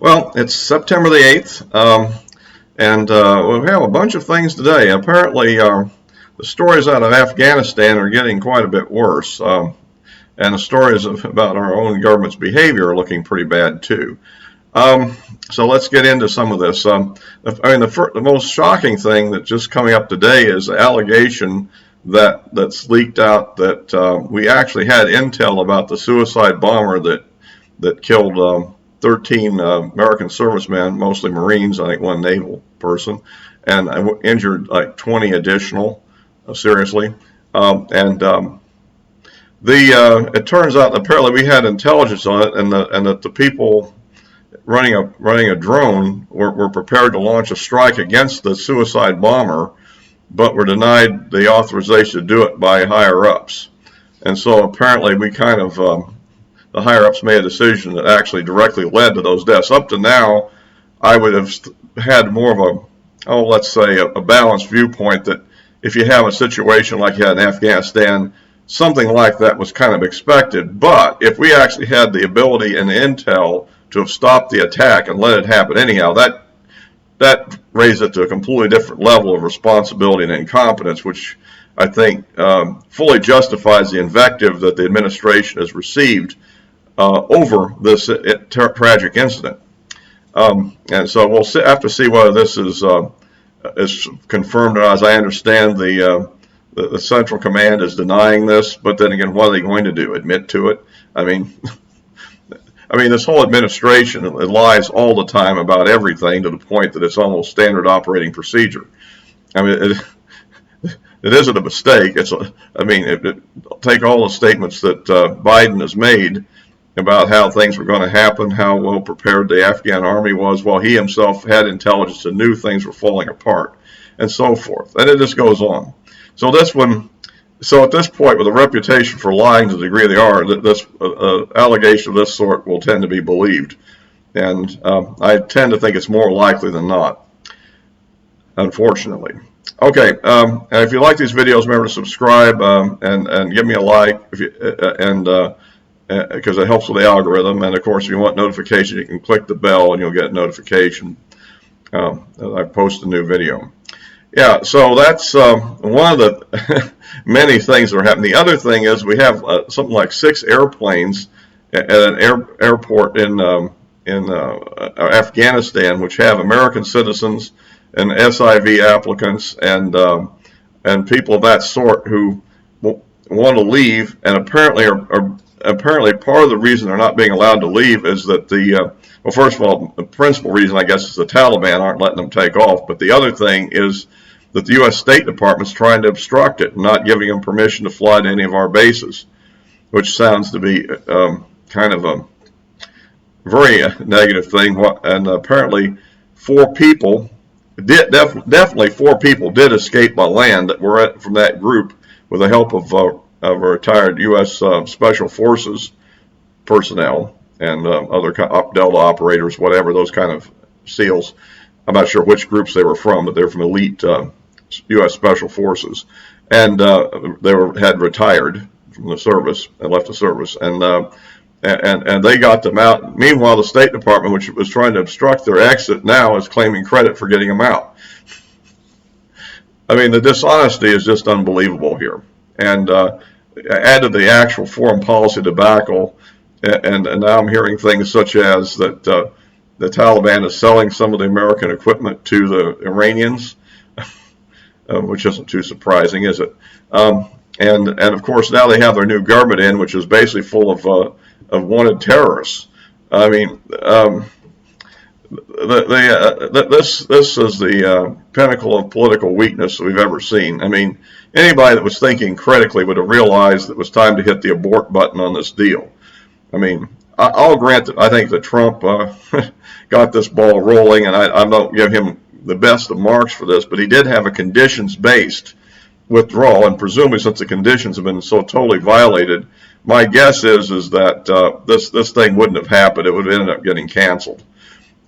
Well, it's September the 8th, and we have a bunch of things today. Apparently, the stories out of Afghanistan are getting quite a bit worse, and the stories about our own government's behavior are looking pretty bad, too. So let's get into some of this. The most shocking thing that's just coming up today is the allegation that's leaked out that we actually had intel about the suicide bomber that killed 13 American servicemen, mostly Marines, I think one naval person, and injured like 20 additional, seriously. It turns out apparently we had intelligence on it, and that the people running a drone were prepared to launch a strike against the suicide bomber, but were denied the authorization to do it by higher ups. And so apparently we kind of the higher ups made a decision that actually directly led to those deaths. Up to now, I would have had more of let's say a balanced viewpoint that if you have a situation like you had in Afghanistan, something like that was kind of expected. But if we actually had the ability and the intel to have stopped the attack and let it happen anyhow, that raised it to a completely different level of responsibility and incompetence, which I think fully justifies the invective that the administration has received over this tragic incident. And so we'll have to see whether this is confirmed or not. As I understand, the Central Command is denying this, but then again, what are they going to do? Admit to it? I mean, this whole administration lies all the time about everything to the point that it's almost standard operating procedure. I mean, it isn't a mistake. Take all the statements that Biden has made about how things were going to happen, how well prepared the Afghan army was, while he himself had intelligence and knew things were falling apart, and so forth. And it just goes on. So at this point, with a reputation for lying to the degree they are, this allegation of this sort will tend to be believed. And I tend to think it's more likely than not, unfortunately. Okay, and if you like these videos, remember to subscribe and give me a like, because it helps with the algorithm. And of course, if you want notification, you can click the bell and you'll get a notification I post a new video. Yeah, so that's one of the many things that are happening. The other thing is we have something like 6 airplanes at an airport in Afghanistan, which have American citizens and SIV applicants and people of that sort who want to leave, and apparently part of the reason they're not being allowed to leave is that well, first of all, the principal reason, I guess, is the Taliban aren't letting them take off. But the other thing is that the U.S. State Department's trying to obstruct it, not giving them permission to fly to any of our bases, which sounds to be kind of a very negative thing. And apparently 4 people, definitely 4 people did escape by land that were from that group with the help of a retired U.S. Special Forces personnel and other Delta operators, whatever, those kind of SEALs. I'm not sure which groups they were from, but they're from elite U.S. Special Forces. And they had retired from the service and left the service. And they got them out. Meanwhile, the State Department, which was trying to obstruct their exit, now is claiming credit for getting them out. I mean, the dishonesty is just unbelievable here. And add to the actual foreign policy debacle, and now I'm hearing things such as that the Taliban is selling some of the American equipment to the Iranians, which isn't too surprising, is it? And of course now they have their new government in, which is basically full of wanted terrorists. I mean, this is the pinnacle of political weakness we've ever seen. I mean, anybody that was thinking critically would have realized it was time to hit the abort button on this deal. I mean, I'll grant that I think that Trump got this ball rolling, and I don't give him the best of marks for this, but he did have a conditions-based withdrawal, and presumably since the conditions have been so totally violated, my guess is that this thing wouldn't have happened. It would have ended up getting canceled.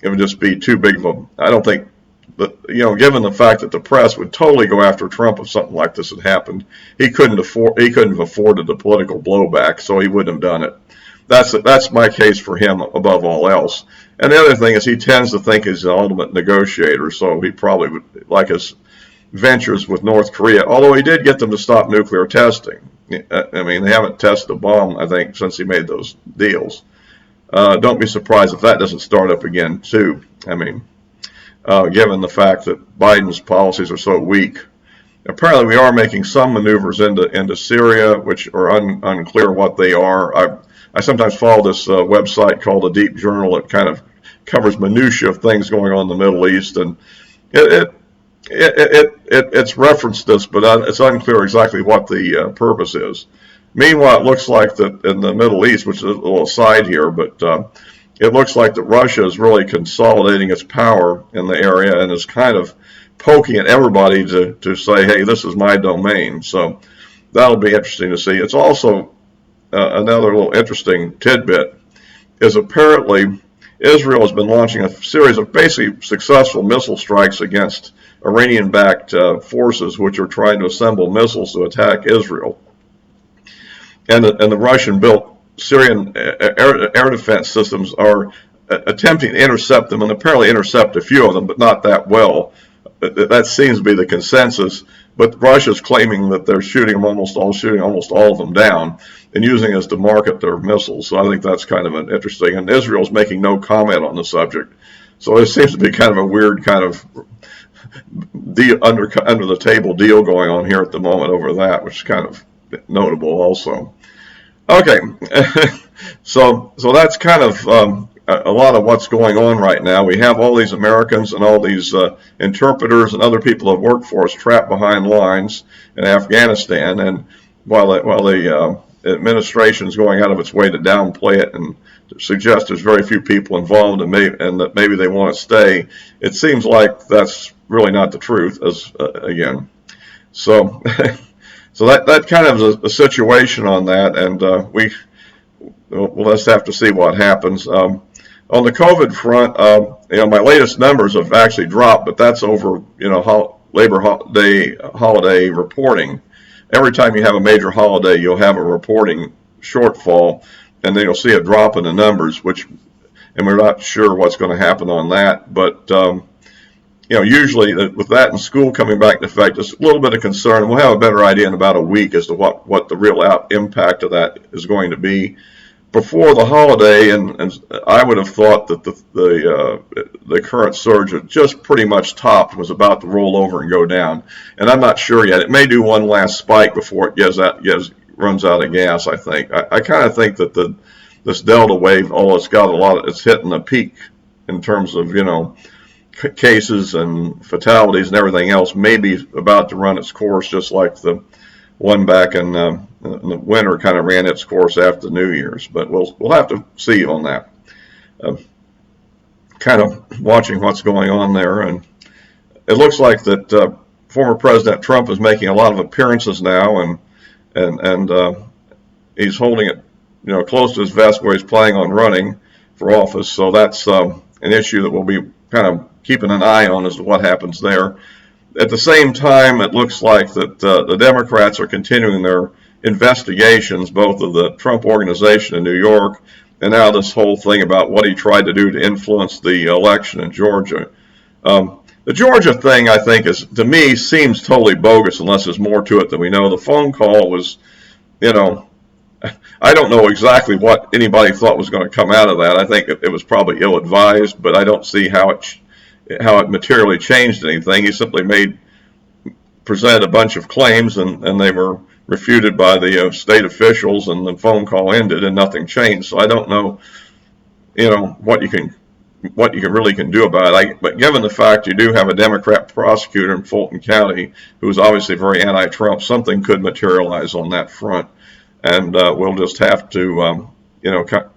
It would just be too big of a, I don't think, but given the fact that the press would totally go after Trump if something like this had happened, he couldn't have afforded the political blowback, so he wouldn't have done it. that's my case for him above all else. And the other thing is he tends to think he's the ultimate negotiator, so he probably would like his ventures with North Korea, although he did get them to stop nuclear testing. I mean, they haven't tested a bomb, I think, since he made those deals. Don't be surprised if that doesn't start up again, too. I mean, given the fact that Biden's policies are so weak. Apparently, we are making some maneuvers into Syria, which are unclear what they are. I sometimes follow this website called The Deep Journal. It kind of covers minutiae of things going on in the Middle East, and it's referenced this, but it's unclear exactly what the purpose is. Meanwhile, it looks like that in the Middle East, which is a little aside here, but it looks like that Russia is really consolidating its power in the area and is kind of poking at everybody to say, hey, this is my domain. So that'll be interesting to see. It's also another little interesting tidbit is apparently Israel has been launching a series of basically successful missile strikes against Iranian-backed forces which are trying to assemble missiles to attack Israel. And the Russian-built Syrian air defense systems are attempting to intercept them, and apparently intercept a few of them, but not that well. That seems to be the consensus. But Russia's claiming that they're shooting almost all of them down and using us to market their missiles. So I think that's kind of an interesting. And Israel's making no comment on the subject. So it seems to be kind of a weird kind of deal, under the table deal going on here at the moment over that, which is kind of notable also. Okay, so that's kind of a lot of what's going on right now. We have all these Americans and all these interpreters and other people who have worked for us trapped behind lines in Afghanistan, and while the administration is going out of its way to downplay it and suggest there's very few people involved and that maybe they want to stay, it seems like that's really not the truth. Again, so that kind of is a situation on that, and we'll just have to see what happens. On the COVID front, my latest numbers have actually dropped, but that's over, Labor Day holiday reporting. Every time you have a major holiday, you'll have a reporting shortfall, and then you'll see a drop in the numbers, and we're not sure what's going to happen on that. But, usually with that and school coming back into effect, there's a little bit of concern. We'll have a better idea in about a week as to what the real impact of that is going to be. Before the holiday, and I would have thought that the current surge had just pretty much topped, was about to roll over and go down. And I'm not sure yet. It may do one last spike before it runs out of gas, I think. I kind of think that this Delta wave, it's hitting a peak in terms of, cases and fatalities and everything else, may be about to run its course, just like the one back in the winter kind of ran its course after the New Year's. But we'll have to see on that. Kind of watching what's going on there, and it looks like that former President Trump is making a lot of appearances now, and he's holding it close to his vest where he's planning on running for office. So that's an issue that we'll be kind of keeping an eye on as to what happens there. At the same time, it looks like that the Democrats are continuing their investigations, both of the Trump Organization in New York and now this whole thing about what he tried to do to influence the election in Georgia. The Georgia thing, I think, to me, seems totally bogus unless there's more to it than we know. The phone call was, I don't know exactly what anybody thought was going to come out of that. I think it was probably ill-advised, but I don't see how it materially changed anything. He simply presented a bunch of claims, and they were refuted by the state officials, and the phone call ended, and nothing changed. So I don't know, what you can really do about it. But given the fact you do have a Democrat prosecutor in Fulton County who is obviously very anti-Trump, something could materialize on that front, and we'll just have to,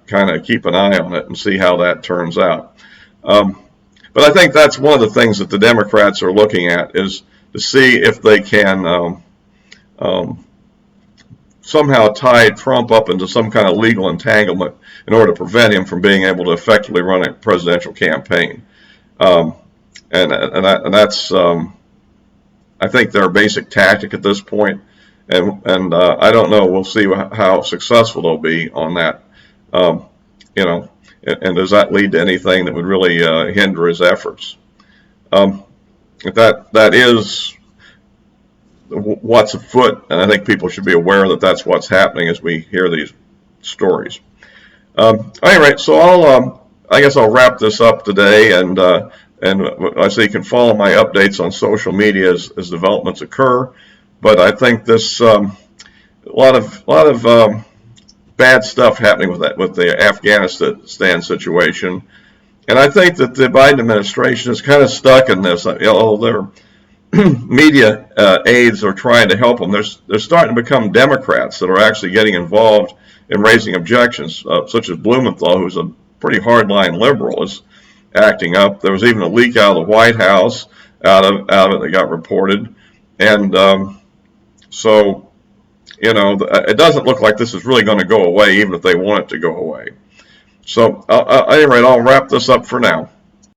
kind of keep an eye on it and see how that turns out. But I think that's one of the things that the Democrats are looking at, is to see if they can somehow tie Trump up into some kind of legal entanglement in order to prevent him from being able to effectively run a presidential campaign. And that's, I think, their basic tactic at this point. And I don't know. We'll see how successful they'll be on that. You know, and does that lead to anything that would really hinder his efforts? That is what's afoot, and I think people should be aware that that's what's happening as we hear these stories. All right, so I guess I'll wrap this up today, and I say you can follow my updates on social media as developments occur. But I think this a lot of bad stuff happening with the Afghanistan situation, and I think that the Biden administration is kind of stuck in this. Their media aides are trying to help them. They're starting to become Democrats that are actually getting involved in raising objections, such as Blumenthal, who's a pretty hardline liberal, is acting up. There was even a leak out of the White House out of it that got reported, and so it doesn't look like this is really going to go away, even if they want it to go away. So at any rate, I'll wrap this up for now.